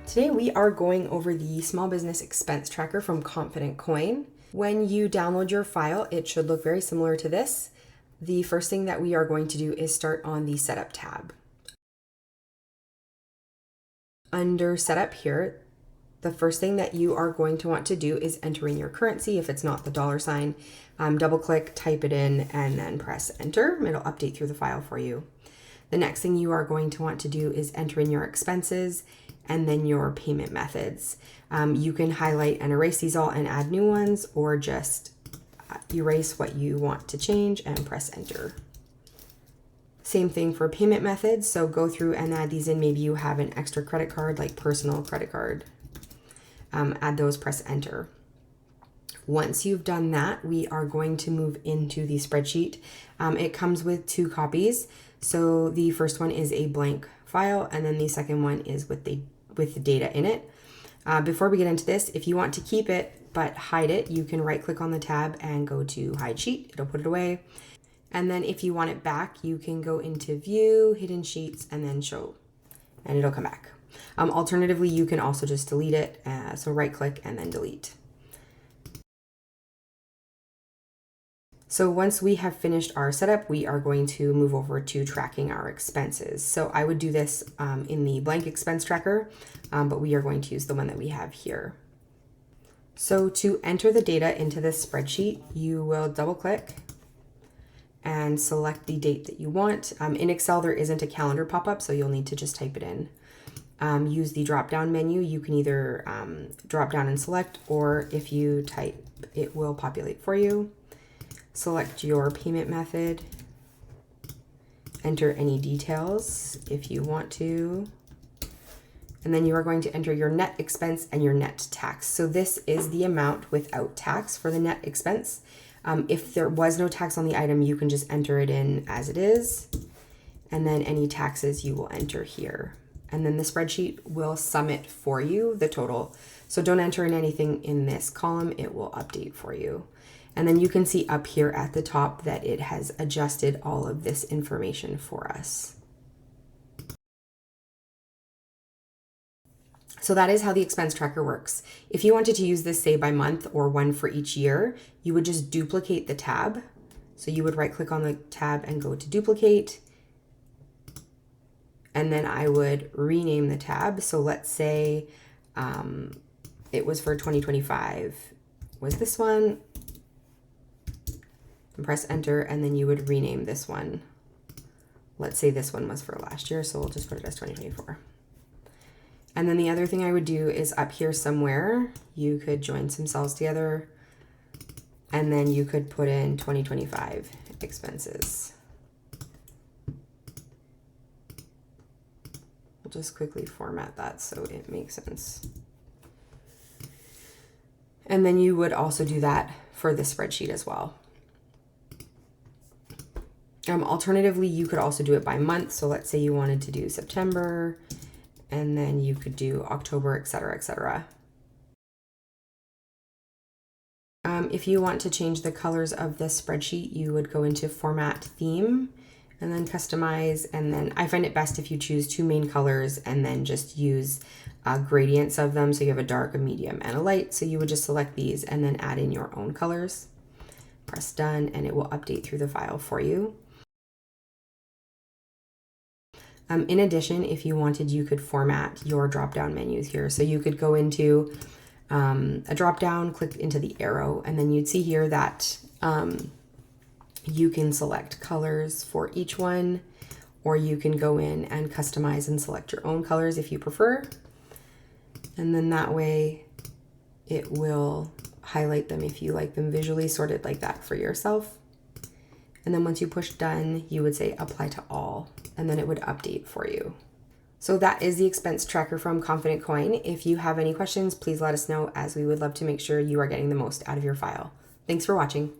Today we are going over the small business expense tracker from Confident Coin. When you download your file, it should look very similar to this. The first thing that we are going to do is start on the Setup tab. Under Setup here, the first thing that you are going to want to do is enter in your currency. If it's not the $, double click, type it in, and then press enter. It'll update through the file for you. The next thing you are going to want to do is enter in your expenses and then your payment methods. You can highlight and erase these all and add new ones, or just erase what you want to change and press enter. Same thing for payment methods. So go through and add these in. Maybe you have an extra credit card, like personal credit card. Add those, press enter. Once you've done that, we are going to move into the spreadsheet. It comes with 2 copies. So the first one is a blank file, and then the second one is with the data in it. Before we get into this, if you want to keep it but hide it, you can right click on the tab and go to hide sheet. It'll put it away. And then if you want it back, you can go into view, hidden sheets, and then show, and it'll come back. Alternatively, you can also just delete it. So right click and then delete. So once we have finished our setup, we are going to move over to tracking our expenses. So I would do this in the blank expense tracker, but we are going to use the one that we have here. So to enter the data into this spreadsheet, you will double click and select the date that you want. In Excel, there isn't a calendar pop-up, so you'll need to just type it in. Use the drop-down menu. You can either drop down and select, or if you type, it will populate for you. Select your payment method, enter any details if you want to, and then you are going to enter your net expense and your net tax. So this is the amount without tax for the net expense. If there was no tax on the item, you can just enter it in as it is, and then any taxes you will enter here. And then the spreadsheet will sum it for you, the total. So don't enter in anything in this column, it will update for you. And then you can see up here at the top that it has adjusted all of this information for us. So that is how the expense tracker works. If you wanted to use this, say by month or one for each year, you would just duplicate the tab. So you would right click on the tab and go to duplicate. And then I would rename the tab. So let's say it was for 2025, was this one? And press enter, and then you would rename this one. Let's say this one was for last year, so we'll just put it as 2024. And then the other thing I would do is up here somewhere, you could join some cells together, and then you could put in 2025 expenses. We'll just quickly format that so it makes sense. And then you would also do that for the spreadsheet as well. Alternatively, you could also do it by month. So let's say you wanted to do September, and then you could do October, etc., etc. If you want to change the colors of this spreadsheet, you would go into Format, Theme, and then Customize. And then I find it best if you choose 2 main colors and then just use gradients of them. So you have a dark, a medium, and a light. So you would just select these and then add in your own colors. Press done, and it will update through the file for you. In addition, if you wanted, you could format your drop-down menus here. So you could go into a drop-down, click into the arrow, and then you'd see here that you can select colors for each one, or you can go in and customize and select your own colors if you prefer. And then that way it will highlight them if you like them visually sorted like that for yourself. And then once you push done, you would say apply to all, and then it would update for you. So that is the expense tracker from Confident Coin. If you have any questions, please let us know, as we would love to make sure you are getting the most out of your file. Thanks for watching.